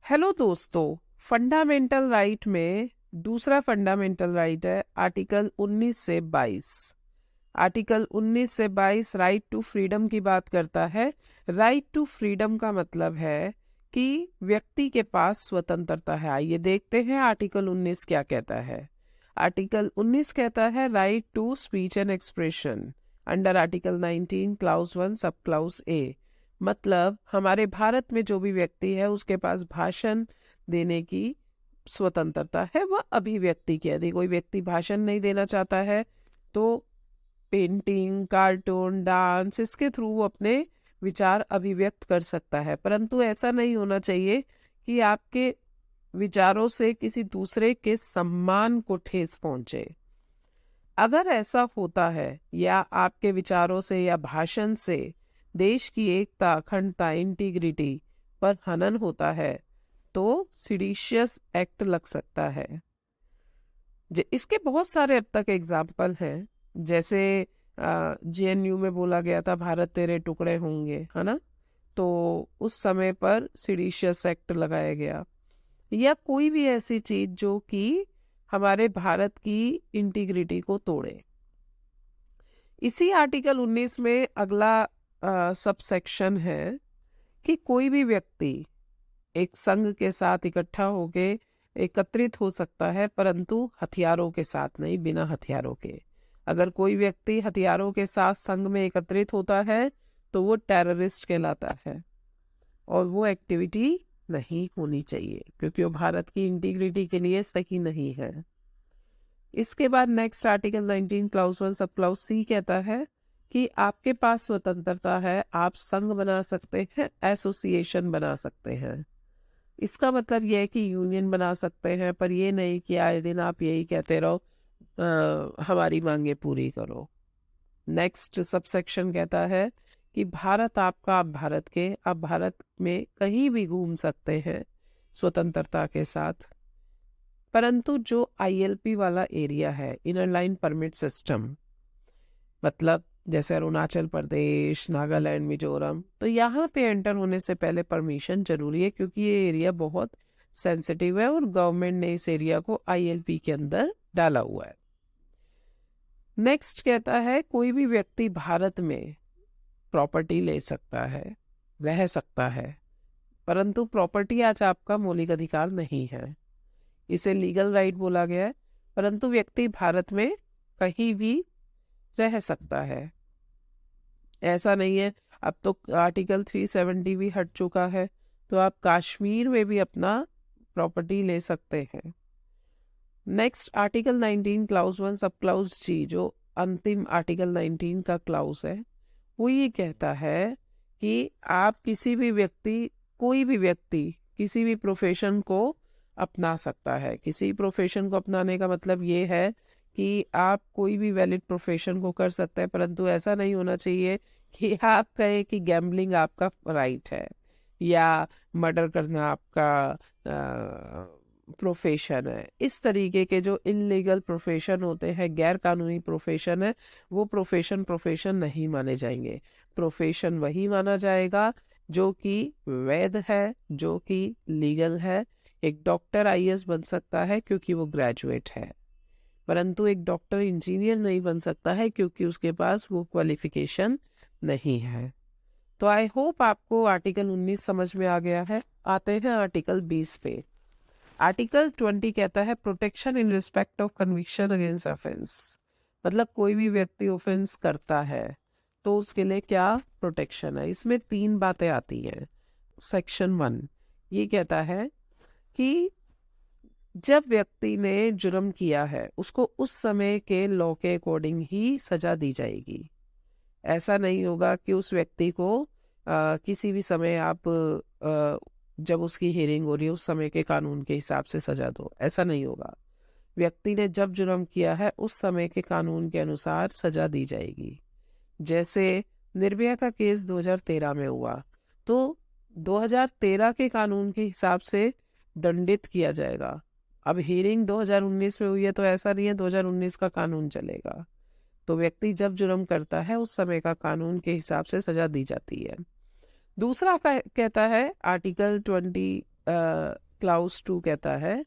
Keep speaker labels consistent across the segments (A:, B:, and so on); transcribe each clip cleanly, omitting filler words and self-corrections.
A: Hello दोस्तों। Fundamental right में दूसरा फंडामेंटल राइट है आर्टिकल 19 से 22। आर्टिकल 19 से 22 राइट टू फ्रीडम की बात करता है। राइट टू फ्रीडम का मतलब है कि व्यक्ति के पास स्वतंत्रता है। आइए देखते हैं आर्टिकल 19 क्या कहता है। आर्टिकल 19 कहता है right to speech and expression under article 19 clause 1 sub clause ए। मतलब हमारे भारत में जो भी व्यक्ति है उसके पास भाषण देने की स्वतंत्रता है, वह अभिव्यक्ति की। यदि कोई व्यक्ति भाषण नहीं देना चाहता है तो पेंटिंग, कार्टून, डांस, इसके थ्रू वो अपने विचार अभिव्यक्त कर सकता है। परंतु ऐसा नहीं होना चाहिए कि आपके विचारों से किसी दूसरे के सम्मान को ठेस पहुंचे। अगर ऐसा होता है या आपके विचारों से या भाषण से देश की एकता, अखंडता, इंटीग्रिटी पर हनन होता है तो सिडिशियस एक्ट लग सकता है। इसके बहुत सारे अब तक एग्जाम्पल हैं। जैसे जेएनयू में बोला गया था भारत तेरे टुकड़े होंगे, है ना। तो उस समय पर सिडिशियस एक्ट लगाया गया। या कोई भी ऐसी चीज जो कि हमारे भारत की इंटीग्रिटी को तोड़े। इसी आर्टिकल 19 में अगला सब सेक्शन है कि कोई भी व्यक्ति एक संघ के साथ इकट्ठा होके एकत्रित हो सकता है, परंतु हथियारों के साथ नहीं, बिना हथियारों के। अगर कोई व्यक्ति हथियारों के साथ संघ में एकत्रित होता है तो वो टेररिस्ट कहलाता है और वो एक्टिविटी नहीं होनी चाहिए क्योंकि वो भारत की इंटीग्रिटी के लिए सही नहीं है। इसके बाद next article 19 clause 1 sub clause सी कहता है कि आपके पास स्वतंत्रता है, आप संघ बना सकते हैं, एसोसिएशन बना सकते हैं। इसका मतलब यह है कि यूनियन बना सकते हैं, पर ये नहीं कि आए दिन आप यही कहते रहो हमारी मांगे पूरी करो। नेक्स्ट सबसेक्शन कहता है कि भारत आपका, आप भारत के, आप भारत में कहीं भी घूम सकते हैं स्वतंत्रता के साथ। परंतु जो आईएलपी वाला एरिया है, इनर लाइन परमिट सिस्टम, मतलब जैसे अरुणाचल प्रदेश, नागालैंड, मिजोरम, तो यहाँ पे एंटर होने से पहले परमिशन जरूरी है क्योंकि ये एरिया बहुत सेंसिटिव है और गवर्नमेंट ने इस एरिया को आईएलपी के अंदर डाला हुआ है। नेक्स्ट कहता है कोई भी व्यक्ति भारत में प्रॉपर्टी ले सकता है, रह सकता है, परंतु प्रॉपर्टी आज आपका मौलिक अधिकार नहीं है। इसे लीगल राइट बोला गया है, परंतु व्यक्ति भारत में कहीं भी रह सकता है। ऐसा नहीं है, अब तो आर्टिकल 370 भी हट चुका है, तो आप कश्मीर में भी अपना प्रॉपर्टी ले सकते हैं। Next article 19 clause 1 sub clause जी, जो अंतिम आर्टिकल 19 का क्लाउज है, वो ये कहता है कि आप किसी भी व्यक्ति, कोई भी व्यक्ति किसी भी प्रोफेशन को अपना सकता है। किसी प्रोफेशन को अपनाने का मतलब ये है कि आप कोई भी वैलिड प्रोफेशन को कर सकते हैं, परंतु ऐसा नहीं होना चाहिए कि आप कहें कि गैम्बलिंग आपका राइट है या मर्डर करना आपका प्रोफेशन है। इस तरीके के जो इनलीगल प्रोफेशन होते हैं, गैर कानूनी प्रोफेशन है, वो प्रोफेशन नहीं माने जाएंगे। प्रोफेशन वही माना जाएगा जो कि वैध है, जो कि लीगल है। एक डॉक्टर आईएएस बन सकता है क्योंकि वो ग्रेजुएट है, परंतु एक डॉक्टर इंजीनियर नहीं बन सकता है क्योंकि उसके पास वो क्वालिफिकेशन नहीं है। तो आई होप आपको आर्टिकल 19 समझ में आ गया है। आते हैं आर्टिकल 20 पे। आर्टिकल 20 कहता है protection in respect of conviction against offence. मतलब कोई भी व्यक्ति ऑफेंस करता है तो उसके लिए क्या प्रोटेक्शन है। इसमें 3 बातें आती हैं। सेक्शन 1 ये कहता है कि जब व्यक्ति ने जुर्म किया है उसको उस समय के लॉ के अकॉर्डिंग ही सजा दी जाएगी। ऐसा नहीं होगा कि उस व्यक्ति को किसी भी समय आप जब उसकी हियरिंग हो रही है उस समय के कानून के हिसाब से सजा दो, ऐसा नहीं होगा। व्यक्ति ने जब जुर्म किया है उस समय के कानून के अनुसार सजा दी जाएगी। जैसे निर्भया का केस 2013 में हुआ तो 2013 के कानून के हिसाब से दंडित किया जाएगा। अब हियरिंग 2019 में हुई है तो ऐसा नहीं है 2019 का कानून चलेगा। तो व्यक्ति जब जुर्म करता है उस समय का कानून के हिसाब से सजा दी जाती है। दूसरा कहता है आर्टिकल क्लाउस 2 कहता है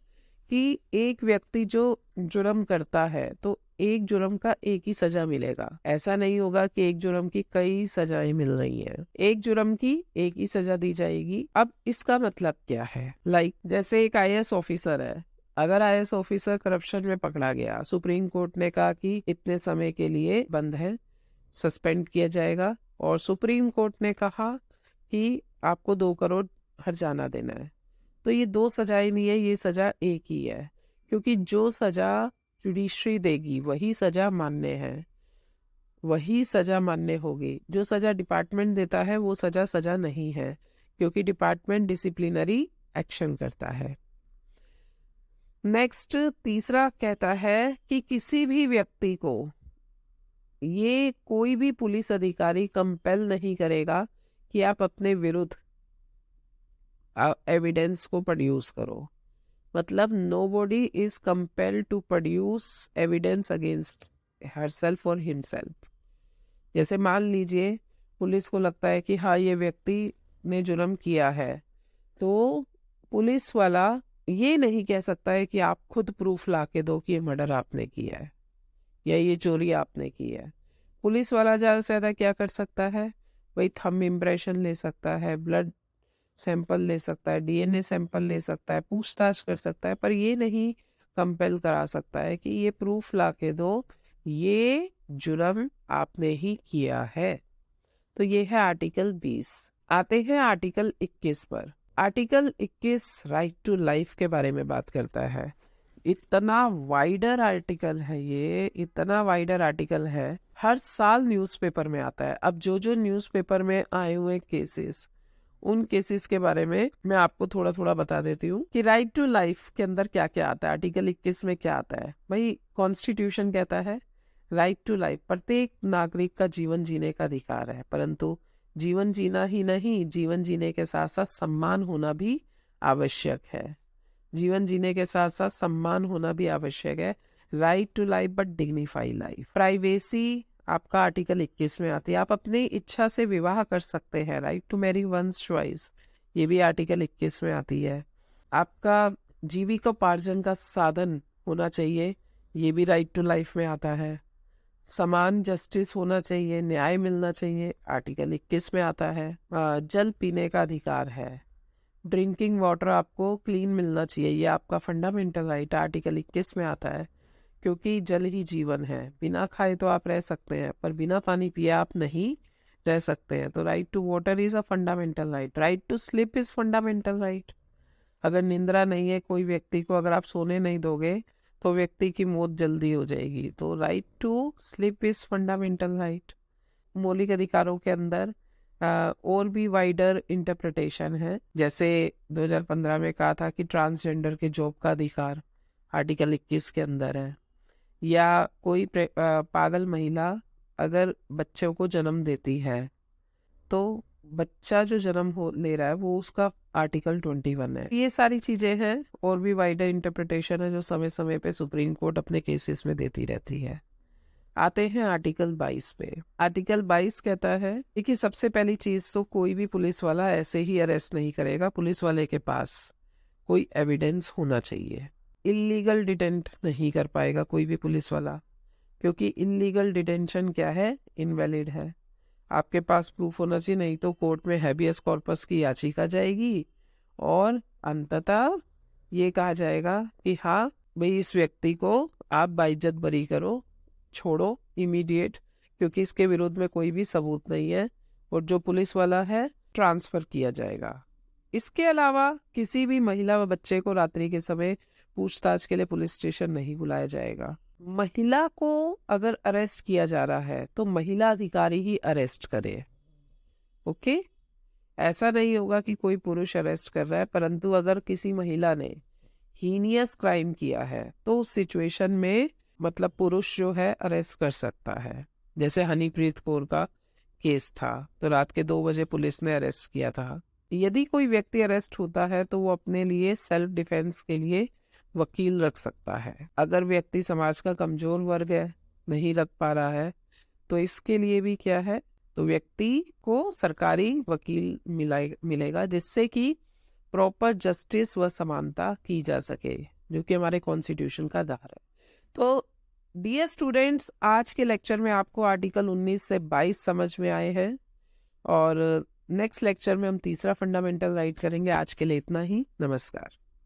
A: कि एक व्यक्ति जो जुर्म करता है तो एक जुर्म का एक ही सजा मिलेगा। ऐसा नहीं होगा कि एक जुर्म की कई सजाएं मिल रही हैं। एक जुर्म की एक ही सजा दी जाएगी। अब इसका मतलब क्या है? जैसे एक IAS ऑफिसर है, अगर IAS ऑफिसर करप्शन में पकड़ा गया, सुप्रीम कोर्ट ने कहा कि इतने समय के लिए बंद है, सस्पेंड किया जाएगा, और सुप्रीम कोर्ट ने कहा कि आपको 2 करोड़ हर्जाना देना है, तो ये 2 सजाएं नहीं है, ये सजा एक ही है, क्योंकि जो सजा जुडिशरी देगी वही सजा मान्य है, वही सजा मान्य होगी। जो सजा डिपार्टमेंट देता है वो सजा नहीं है, क्योंकि डिपार्टमेंट डिसिप्लिनरी एक्शन करता है। नेक्स्ट तीसरा कहता है कि किसी भी व्यक्ति को ये कोई भी पुलिस अधिकारी कंपेल नहीं करेगा कि आप अपने विरुद्ध एविडेंस को प्रोड्यूस करो। मतलब nobody is compelled to produce evidence against herself or himself। जैसे मान लीजिए पुलिस को लगता है कि हाँ ये व्यक्ति ने जुर्म किया है, तो पुलिस वाला ये नहीं कह सकता है कि आप खुद प्रूफ ला के दो कि ये मर्डर आपने किया है या ये चोरी आपने की है। पुलिस वाला ज़्यादा से ज़्यादा क्या कर सकता है? वही थंब इम्प्रेशन ले सकता है, ब्लड सैंपल ले सकता है, DNA सैंपल ले सकता है, पूछताछ कर सकता है, पर ये नहीं कंपेल करा सकता है कि ये प्रूफ ला के दो ये जुर्म आपने ही किया है। तो ये है आर्टिकल 20। आते हैं आर्टिकल 21 पर। आर्टिकल 21 राइट टू लाइफ के बारे में बात करता है। इतना वाइडर आर्टिकल है ये, इतना वाइडर आर्टिकल है, हर साल न्यूज़पेपर में आता है। अब जो न्यूज़पेपर में आए हुए केसेस, उन केसेस के बारे में मैं आपको थोड़ा थोड़ा बता देती हूँ कि राइट टू लाइफ के अंदर क्या क्या आता है। आर्टिकल 21 में क्या आता है? भाई कॉन्स्टिट्यूशन कहता है राइट टू लाइफ, प्रत्येक नागरिक का जीवन जीने का अधिकार है, परंतु जीवन जीना ही नहीं, जीवन जीने के साथ साथ सम्मान होना भी आवश्यक है। जीवन जीने के साथ साथ सम्मान होना भी आवश्यक है। Right to life but dignify life. Privacy आपका आर्टिकल 21 में आती है। आप अपनी इच्छा से विवाह कर सकते हैं, right to marry one's choice, ये भी आर्टिकल 21 में आती है। आपका जीविकोपार्जन का साधन होना चाहिए, ये भी राइट टू लाइफ में आता है। समान जस्टिस होना चाहिए, न्याय मिलना चाहिए, आर्टिकल 21 में आता है। जल पीने का अधिकार है, ड्रिंकिंग वाटर आपको क्लीन मिलना चाहिए, ये आपका फंडामेंटल राइट आर्टिकल 21 में आता है, क्योंकि जल ही जीवन है। बिना खाए तो आप रह सकते हैं, पर बिना पानी पिए आप नहीं रह सकते हैं। तो right to water is a fundamental right. Right to sleep is fundamental right. अगर निंद्रा नहीं है कोई व्यक्ति को, अगर आप सोने नहीं दोगे तो व्यक्ति की मौत जल्दी हो जाएगी। तो right to sleep is fundamental right. मौलिक अधिकारों के अंदर और भी वाइडर इंटरप्रिटेशन है। जैसे 2015 में कहा था कि ट्रांसजेंडर के जॉब का अधिकार आर्टिकल 21 के अंदर है, या कोई पागल महिला अगर बच्चों को जन्म देती है तो बच्चा जो जन्म ले रहा है वो उसका आर्टिकल 21 है। ये सारी चीजें हैं, और भी वाइडर इंटरप्रिटेशन है जो समय समय पे सुप्रीम कोर्ट अपने केसेस में देती रहती है। आते हैं आर्टिकल 22 पे। आर्टिकल 22 कहता है कि सबसे पहली चीज तो कोई भी पुलिस वाला ऐसे ही अरेस्ट नहीं करेगा, पुलिस वाले के पास कोई एविडेंस होना चाहिए। इलीगल डिटेंट नहीं कर पाएगा कोई भी पुलिस वाला, क्योंकि इलीगल डिटेंशन क्या है? इनवैलिड है। आपके पास प्रूफ होना चाहिए, नहीं तो कोर्ट में हैबियस कॉर्पस की याचिका जाएगी और अंततः ये कहा जाएगा कि हाँ भाई इस व्यक्ति को आप बाइज्जत बरी करो, छोड़ो इमीडिएट, क्योंकि इसके विरोध में कोई भी सबूत नहीं है, और जो पुलिस वाला है ट्रांसफर किया जाएगा। इसके अलावा किसी भी महिला व बच्चे को रात्रि के समय पूछताछ के लिए पुलिस स्टेशन नहीं बुलाया जाएगा। महिला को अगर अरेस्ट किया जा रहा है तो महिला अधिकारी ही अरेस्ट करे, ओके? ऐसा नहीं होगा कि कोई पुरुष अरेस्ट कर रहा है, परंतु अगर किसी महिला ने हीनियस क्राइम किया है तो उस सिचुएशन में मतलब पुरुष जो है अरेस्ट कर सकता है। जैसे हनीप्रीत कौर का केस था, तो रात के 2 बजे पुलिस ने अरेस्ट किया था। यदि कोई व्यक्ति अरेस्ट होता है तो वो अपने लिए सेल्फ डिफेंस के लिए वकील रख सकता है। अगर व्यक्ति समाज का कमजोर वर्ग है, नहीं रख पा रहा है, तो इसके लिए भी क्या है, तो व्यक्ति को सरकारी वकील मिलेगा, जिससे कि प्रॉपर जस्टिस व समानता की जा सके, जो कि हमारे कॉन्स्टिट्यूशन का आधार है। तो डियर स्टूडेंट्स, आज के लेक्चर में आपको आर्टिकल 19 से 22 समझ में आए हैं, और नेक्स्ट लेक्चर में हम तीसरा फंडामेंटल राइट करेंगे। आज के लिए इतना ही। नमस्कार।